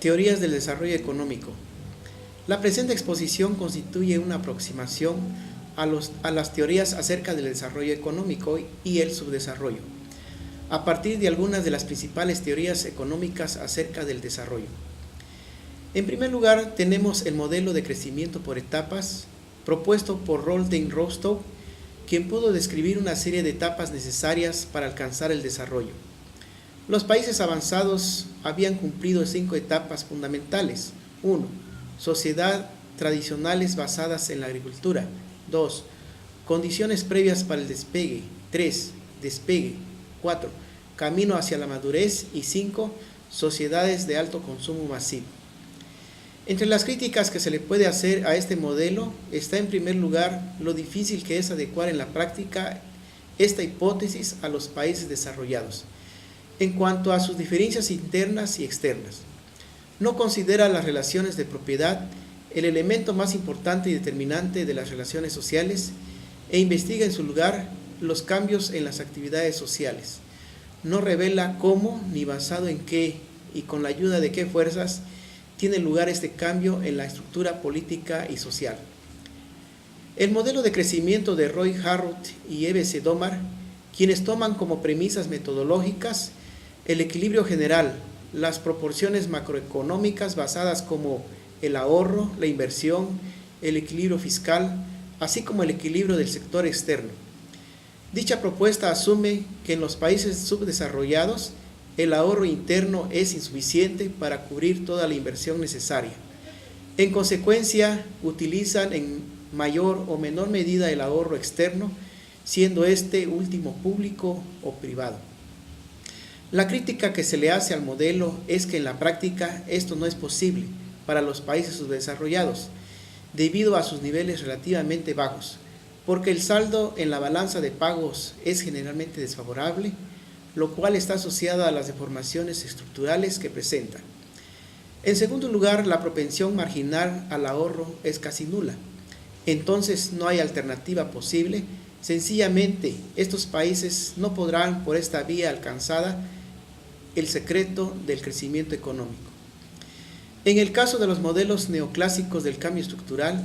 Teorías del desarrollo económico. La presente exposición constituye una aproximación a las teorías acerca del desarrollo económico y el subdesarrollo, a partir de algunas de las principales teorías económicas acerca del desarrollo. En primer lugar, tenemos el modelo de crecimiento por etapas, propuesto por Roldán Rostow, quien pudo describir una serie de etapas necesarias para alcanzar el desarrollo. Los países avanzados habían cumplido 5 etapas fundamentales. 1. Sociedad tradicionales basadas en la agricultura. 2. Condiciones previas para el despegue. 3. Despegue. 4. Camino hacia la madurez. Y 5. Sociedades de alto consumo masivo. Entre las críticas que se le puede hacer a este modelo está en primer lugar lo difícil que es adecuar en la práctica esta hipótesis a los países desarrollados, en cuanto a sus diferencias internas y externas. No considera las relaciones de propiedad el elemento más importante y determinante de las relaciones sociales e investiga en su lugar los cambios en las actividades sociales. No revela cómo ni basado en qué y con la ayuda de qué fuerzas tiene lugar este cambio en la estructura política y social. El modelo de crecimiento de Roy Harrod y Eve Sedomar, quienes toman como premisas metodológicas el equilibrio general, las proporciones macroeconómicas basadas como el ahorro, la inversión, el equilibrio fiscal, así como el equilibrio del sector externo. Dicha propuesta asume que en los países subdesarrollados el ahorro interno es insuficiente para cubrir toda la inversión necesaria. En consecuencia, utilizan en mayor o menor medida el ahorro externo, siendo este último público o privado. La crítica que se le hace al modelo es que en la práctica esto no es posible para los países subdesarrollados, debido a sus niveles relativamente bajos, porque el saldo en la balanza de pagos es generalmente desfavorable, lo cual está asociado a las deformaciones estructurales que presentan. En segundo lugar, la propensión marginal al ahorro es casi nula. Entonces no hay alternativa posible. Sencillamente, estos países no podrán por esta vía alcanzada el secreto del crecimiento económico. En el caso de los modelos neoclásicos del cambio estructural,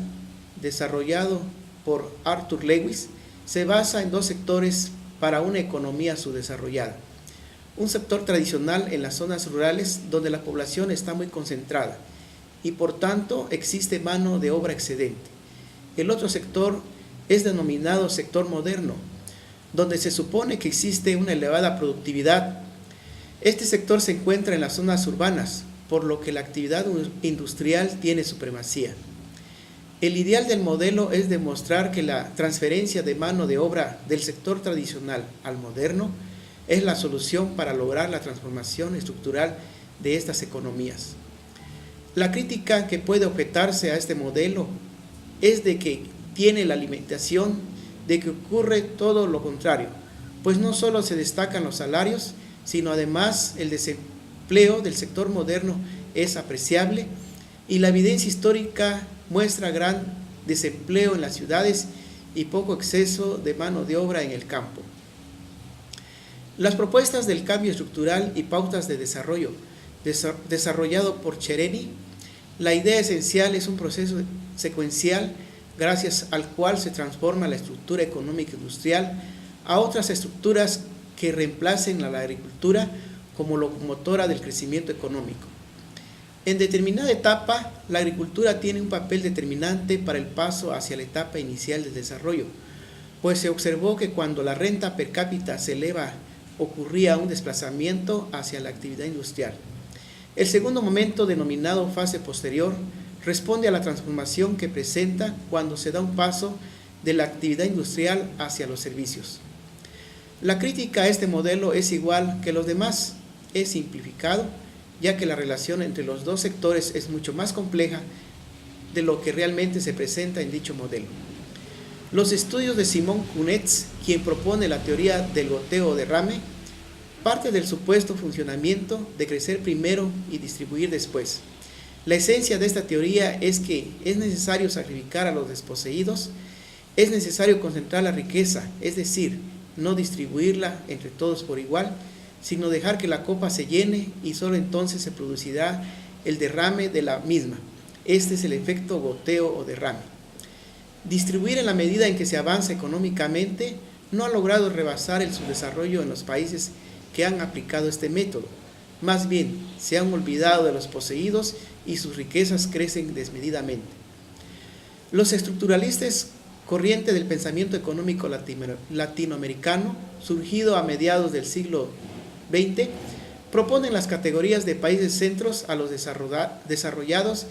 desarrollado por Arthur Lewis, se basa en 2 sectores para una economía subdesarrollada. Un sector tradicional en las zonas rurales donde la población está muy concentrada y por tanto existe mano de obra excedente. El otro sector es denominado sector moderno, donde se supone que existe una elevada productividad. Este sector se encuentra en las zonas urbanas, por lo que la actividad industrial tiene supremacía. El ideal del modelo es demostrar que la transferencia de mano de obra del sector tradicional al moderno es la solución para lograr la transformación estructural de estas economías. La crítica que puede objetarse a este modelo es de que tiene la limitación de que ocurre todo lo contrario, pues no solo se destacan los salarios, sino además el desempleo del sector moderno es apreciable y la evidencia histórica muestra gran desempleo en las ciudades y poco exceso de mano de obra en el campo. Las propuestas del cambio estructural y pautas de desarrollo desarrollado por Chereny, la idea esencial es un proceso secuencial gracias al cual se transforma la estructura económica industrial a otras estructuras que reemplacen a la agricultura como locomotora del crecimiento económico. En determinada etapa, la agricultura tiene un papel determinante para el paso hacia la etapa inicial del desarrollo, pues se observó que cuando la renta per cápita se eleva, ocurría un desplazamiento hacia la actividad industrial. El segundo momento, denominado fase posterior, responde a la transformación que presenta cuando se da un paso de la actividad industrial hacia los servicios. La crítica a este modelo es igual que los demás, es simplificado, ya que la relación entre los 2 sectores es mucho más compleja de lo que realmente se presenta en dicho modelo. Los estudios de Simón Kunetz, quien propone la teoría del goteo o derrame, parte del supuesto funcionamiento de crecer primero y distribuir después. La esencia de esta teoría es que es necesario sacrificar a los desposeídos, es necesario concentrar la riqueza, es decir, no distribuirla entre todos por igual, sino dejar que la copa se llene y solo entonces se producirá el derrame de la misma. Este es el efecto goteo o derrame. Distribuir en la medida en que se avanza económicamente no ha logrado rebasar el subdesarrollo en los países que han aplicado este método. Más bien, se han olvidado de los poseídos y sus riquezas crecen desmedidamente. Los estructuralistas, corriente del pensamiento económico latinoamericano, surgido a mediados del siglo XX, proponen las categorías de países centros a los desarrollados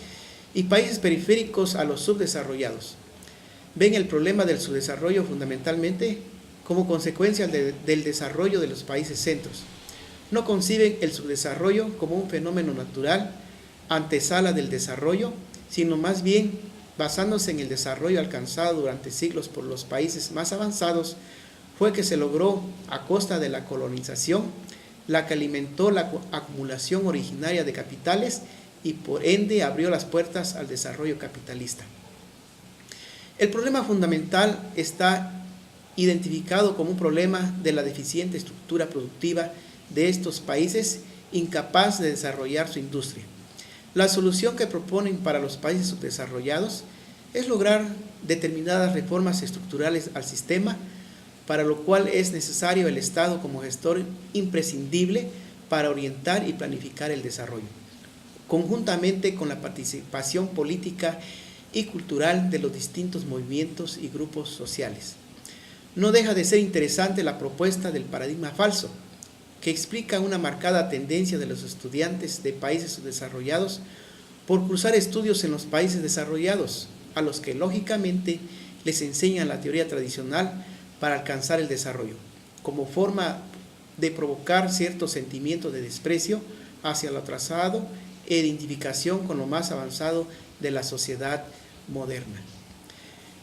y países periféricos a los subdesarrollados. Ven el problema del subdesarrollo fundamentalmente como consecuencia del desarrollo de los países centros. No conciben el subdesarrollo como un fenómeno natural, antesala del desarrollo, sino más bien basándose en el desarrollo alcanzado durante siglos por los países más avanzados, fue que se logró a costa de la colonización, la que alimentó la acumulación originaria de capitales y por ende abrió las puertas al desarrollo capitalista. El problema fundamental está identificado como un problema de la deficiente estructura productiva de estos países, incapaz de desarrollar su industria. La solución que proponen para los países subdesarrollados es lograr determinadas reformas estructurales al sistema, para lo cual es necesario el Estado como gestor imprescindible para orientar y planificar el desarrollo, conjuntamente con la participación política y cultural de los distintos movimientos y grupos sociales. No deja de ser interesante la propuesta del paradigma falso, que explica una marcada tendencia de los estudiantes de países subdesarrollados por cursar estudios en los países desarrollados, a los que lógicamente les enseñan la teoría tradicional para alcanzar el desarrollo, como forma de provocar cierto sentimiento de desprecio hacia lo atrasado e identificación con lo más avanzado de la sociedad moderna.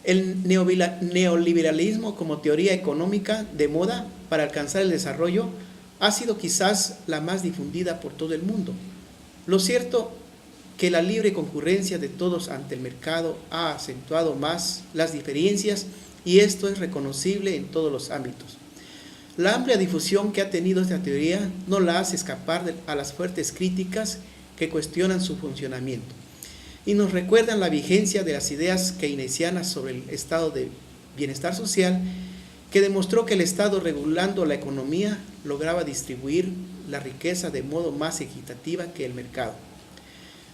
El neoliberalismo como teoría económica de moda para alcanzar el desarrollo ha sido quizás la más difundida por todo el mundo. Lo cierto que la libre concurrencia de todos ante el mercado ha acentuado más las diferencias y esto es reconocible en todos los ámbitos. La amplia difusión que ha tenido esta teoría no la hace escapar a las fuertes críticas que cuestionan su funcionamiento y nos recuerdan la vigencia de las ideas keynesianas sobre el estado de bienestar social, que demostró que el Estado, regulando la economía, lograba distribuir la riqueza de modo más equitativa que el mercado.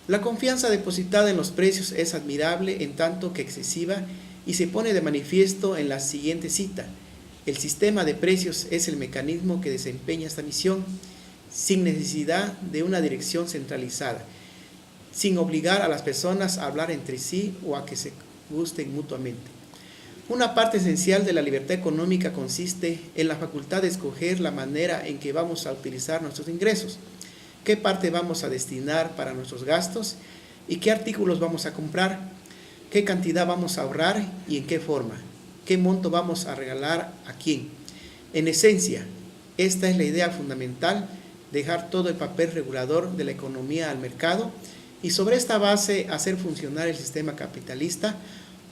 La confianza depositada en los precios es admirable en tanto que excesiva y se pone de manifiesto en la siguiente cita: el sistema de precios es el mecanismo que desempeña esta misión, sin necesidad de una dirección centralizada, sin obligar a las personas a hablar entre sí o a que se gusten mutuamente. Una parte esencial de la libertad económica consiste en la facultad de escoger la manera en que vamos a utilizar nuestros ingresos, qué parte vamos a destinar para nuestros gastos y qué artículos vamos a comprar, qué cantidad vamos a ahorrar y en qué forma, qué monto vamos a regalar a quién. En esencia, esta es la idea fundamental: dejar todo el papel regulador de la economía al mercado y sobre esta base hacer funcionar el sistema capitalista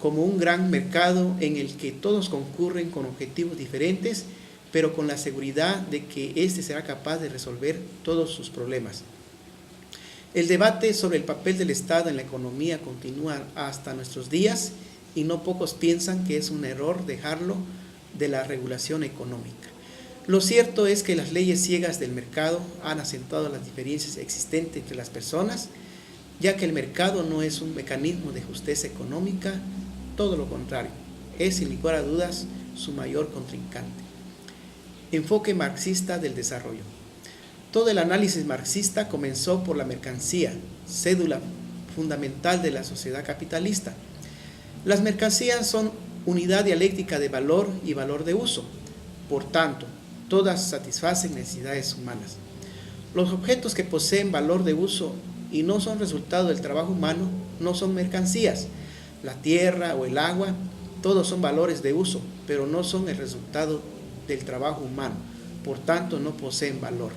como un gran mercado en el que todos concurren con objetivos diferentes, pero con la seguridad de que éste será capaz de resolver todos sus problemas. El debate sobre el papel del Estado en la economía continúa hasta nuestros días y no pocos piensan que es un error dejarlo de la regulación económica. Lo cierto es que las leyes ciegas del mercado han acentuado las diferencias existentes entre las personas, ya que el mercado no es un mecanismo de justicia económica, todo lo contrario, es sin lugar a dudas su mayor contrincante. Enfoque marxista del desarrollo. Todo el análisis marxista comenzó por la mercancía, cédula fundamental de la sociedad capitalista. Las mercancías son unidad dialéctica de valor y valor de uso. Por tanto, todas satisfacen necesidades humanas. Los objetos que poseen valor de uso y no son resultado del trabajo humano no son mercancías. La tierra o el agua, todos son valores de uso, pero no son el resultado del trabajo humano, por tanto no poseen valor.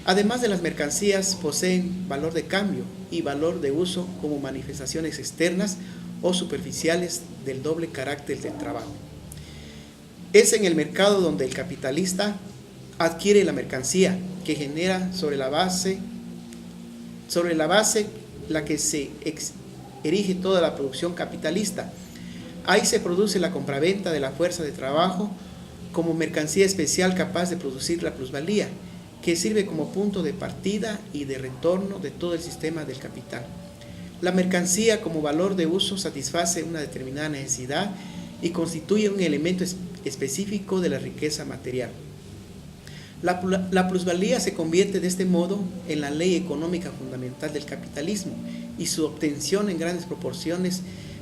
Además de las mercancías, poseen valor de cambio y valor de uso como manifestaciones externas o superficiales del doble carácter del trabajo. Es en el mercado donde el capitalista adquiere la mercancía que genera sobre la base sobre la base la que se erige toda la producción capitalista. Ahí se produce la compraventa de la fuerza de trabajo como mercancía especial capaz de producir la plusvalía, que sirve como punto de partida y de retorno de todo el sistema del capital. La mercancía como valor de uso satisface una determinada necesidad y constituye un elemento específico de la riqueza material. La plusvalía se convierte de este modo en la ley económica fundamental del capitalismo y su obtención en grandes proporciones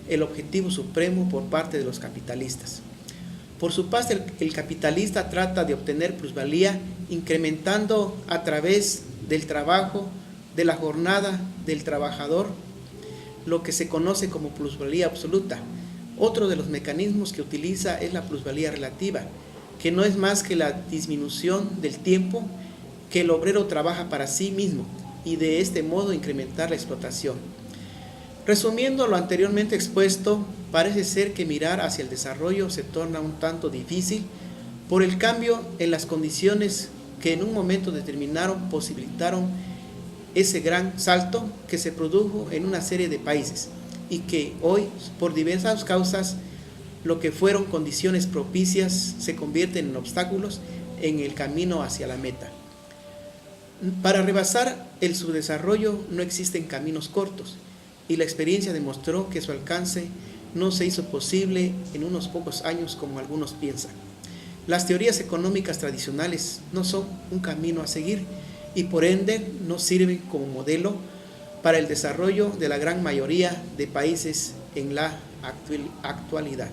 el objetivo supremo por parte de los capitalistas. Por su parte, el capitalista trata de obtener plusvalía incrementando a través del trabajo, de la jornada del trabajador, lo que se conoce como plusvalía absoluta. Otro de los mecanismos que utiliza es la plusvalía relativa, que no es más que la disminución del tiempo que el obrero trabaja para sí mismo y de este modo incrementar la explotación. Resumiendo lo anteriormente expuesto, parece ser que mirar hacia el desarrollo se torna un tanto difícil por el cambio en las condiciones que en un momento determinado posibilitaron ese gran salto que se produjo en una serie de países y que hoy, por diversas causas, lo que fueron condiciones propicias se convierten en obstáculos en el camino hacia la meta. Para rebasar el subdesarrollo no existen caminos cortos, y la experiencia demostró que su alcance no se hizo posible en unos pocos años como algunos piensan. Las teorías económicas tradicionales no son un camino a seguir y por ende no sirven como modelo para el desarrollo de la gran mayoría de países en la actualidad.